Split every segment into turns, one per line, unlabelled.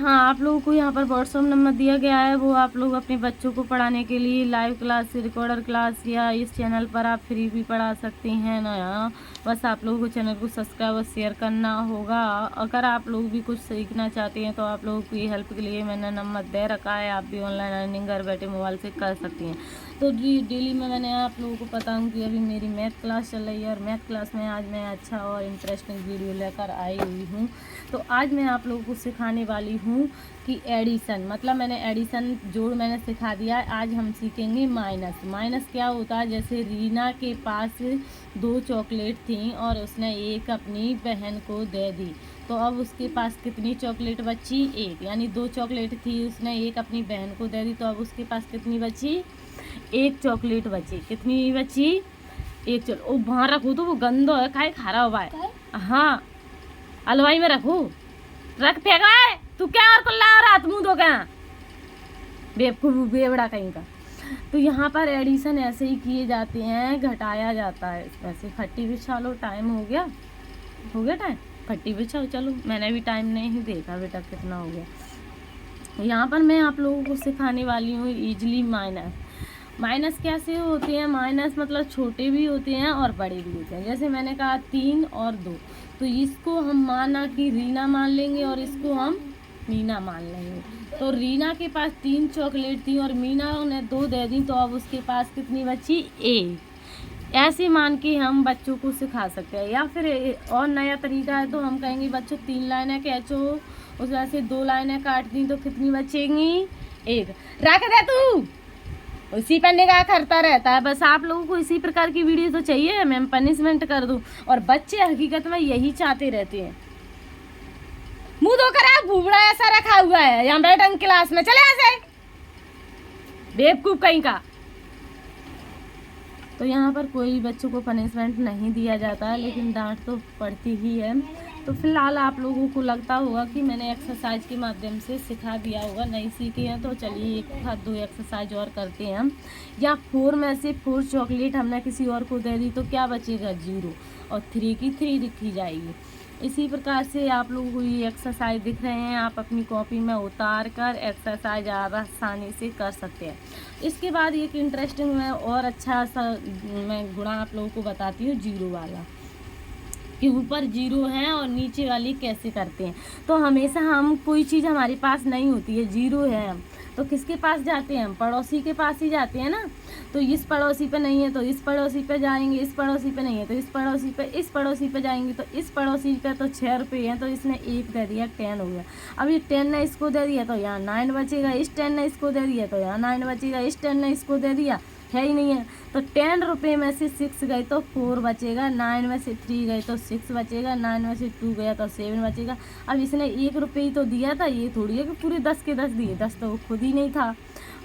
हाँ, आप लोगों को यहाँ पर व्हाट्सअप नंबर दिया गया है, वो आप लोग अपने बच्चों को पढ़ाने के लिए लाइव क्लास, रिकॉर्डर क्लास या इस चैनल पर आप फ्री भी पढ़ा सकती हैं ना। बस आप लोगों को चैनल को सब्सक्राइब और शेयर करना होगा। अगर आप लोग भी कुछ सीखना चाहते हैं तो आप लोगों की हेल्प के लिए मैंने नंबर दे रखा है, आप भी ऑनलाइन अर्निंग घर बैठे मोबाइल से कर सकती हैं। तो डेली में मैंने आप लोगों को बताऊँ कि अभी मेरी मैथ क्लास चल रही है और मैथ क्लास में आज मैं अच्छा और इंटरेस्टिंग वीडियो लेकर आई हुई हूँ। तो आज मैं आप लोगों को सिखाने वाली हूँ कि एडिशन, मतलब मैंने एडिशन जोड़ मैंने सिखा दिया है। आज हम सीखेंगे माइनस। माइनस क्या होता है, जैसे रीना के पास 2 चॉकलेट थी और उसने एक अपनी बहन को दे दी, तो अब उसके पास कितनी चॉकलेट बची? 1। यानी 2 चॉकलेट थी, उसने एक अपनी बहन को दे दी, तो अब उसके पास कितनी बची? 1 चॉकलेट बची। कितनी बची? 1। चलो ओ वहाँ रखो, तो वो गंदो है, खाए खा हुआ है। हाँ, अलवाई में रखो, रख फेंका है तू क्या और कुल्ला और हाथ मुंह धो गया बेवकूफ बेवड़ा कहीं का। तो यहाँ पर एडिशन ऐसे ही किए जाते हैं, घटाया जाता है। वैसे फट्टी बिछा लो, टाइम हो गया टाइम, फट्टी बिछाओ। चलो मैंने भी टाइम नहीं देखा बेटा कितना हो गया। यहाँ पर मैं आप लोगों को सिखाने वाली हूँ इजली माइनस। माइनस कैसे होते हैं? माइनस मतलब छोटे भी होते हैं और बड़े भी होते हैं। जैसे मैंने कहा 3 और 2, तो इसको हम माना कि रीना मान लेंगे और इसको हम मीना मान लेंगे। तो रीना के पास 3 चॉकलेट थी और मीना ने 2 दे दी, तो अब उसके पास कितनी बची? 1। ऐसे मान के हम बच्चों को सिखा सकते हैं। या फिर और नया तरीका है, तो हम कहेंगे बच्चों 3 लाइनें खींचो, उस वजह से 2 लाइनें काट दी, तो कितनी बचेंगी? 1। रख दे तू, उसी पर निगाह करता रहता है। बस आप लोगों को इसी प्रकार की वीडियो तो चाहिए, मैं पनिशमेंट कर दूं। और बच्चे हकीकत में यही चाहते रहते हैं। मुंह धोकर आप भूबड़ा ऐसा रखा हुआ है यहाँ बैठन क्लास में, चले ऐसे बेवकूफ कहीं का। तो यहाँ पर कोई बच्चों को पनिशमेंट नहीं दिया जाता है, लेकिन डांट तो पड़ती ही है। तो फिलहाल आप लोगों को लगता होगा कि मैंने एक्सरसाइज के माध्यम से सिखा दिया होगा, नहीं सीखे हैं तो चलिए 1-2 एक्सरसाइज और करते हैं हम। या 4 में से 4 चॉकलेट हमने किसी और को दे दी, तो क्या बचेगा? 0। और 3 की 3 लिखी जाएगी। इसी प्रकार से आप लोगों को ये एक्सरसाइज दिख रहे हैं, आप अपनी कॉपी में उतार कर एक्सरसाइज आसानी से कर सकते हैं। इसके बाद एक इंटरेस्टिंग में और अच्छा सा मैं गुणा आप लोगों को बताती हूँ, 0 वाला, कि ऊपर 0 है और नीचे वाली कैसे करते हैं। तो हमेशा हम कोई चीज़ हमारे पास नहीं होती है, 0 है हम, तो किसके पास जाते हैं? हम पड़ोसी के पास ही जाते हैं ना। तो इस पड़ोसी पे नहीं है तो इस पड़ोसी पे जाएंगे, इस पड़ोसी पे नहीं है तो इस पड़ोसी पे जाएंगे। तो इस पड़ोसी पे तो 6 रुपये हैं, तो इसने 1 दे दिया, 10 हो गया। अब ये 10 ने इसको दे दिया तो यहाँ 9 बचेगा, इस 10 ने इसको दे दिया तो यहाँ 9 बचेगा, इस 10 ने इसको दे दिया, है ही नहीं है। तो 10 रुपये में से 6 गए तो 4 बचेगा, 9 में से 3 गए तो 6 बचेगा, 9 में से 2 गया तो 7 बचेगा। अब इसने 1 रुपये ही तो दिया था, ये थोड़ी है कि पूरे 10 के 10 दिए, 10 तो वो खुद ही नहीं था।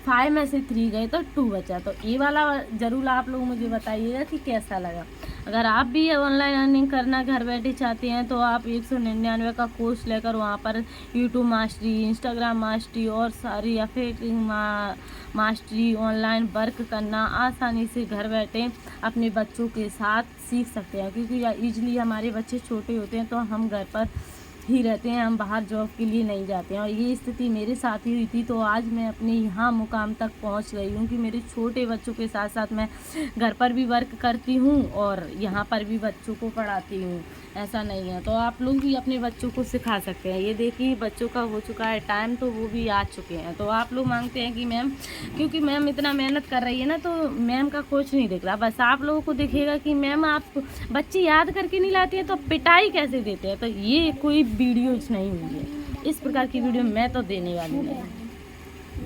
5 में से 3 गए तो 2 बचा। तो ये वाला ज़रूर आप लोग मुझे बताइएगा कि कैसा लगा। अगर आप भी ऑनलाइन अर्निंग करना घर बैठे चाहते हैं, तो आप 199 का कोर्स लेकर वहाँ पर यूट्यूब मास्टरी, इंस्टाग्राम मास्टरी और सारी अफेक्टिंग मास्टरी ऑनलाइन वर्क करना आसानी से घर बैठे अपने बच्चों के साथ सीख सकते हैं। क्योंकि ईजिली हमारे बच्चे छोटे होते हैं तो हम घर पर ही रहते हैं, हम बाहर जॉब के लिए नहीं जाते हैं। और ये स्थिति मेरे साथ ही हुई थी, तो आज मैं अपने यहाँ मुकाम तक पहुँच गई हूँ कि मेरे छोटे बच्चों के साथ साथ मैं घर पर भी वर्क करती हूँ और यहाँ पर भी बच्चों को पढ़ाती हूँ। ऐसा नहीं है, तो आप लोग भी अपने बच्चों को सिखा सकते हैं। ये देखिए बच्चों का हो चुका है टाइम, तो वो भी आ चुके हैं। तो आप लोग मांगते हैं कि मैम, क्योंकि मैम इतना मेहनत कर रही है ना, तो मैम का कुछ नहीं दिख रहा। बस आप लोगों को दिखेगा कि मैम आप बच्चे याद करके नहीं लाती हैं तो पिटाई कैसे देते हैं। तो ये कोई वीडियोज नहीं हुई है, इस प्रकार की वीडियो मैं तो देने वाली नहीं।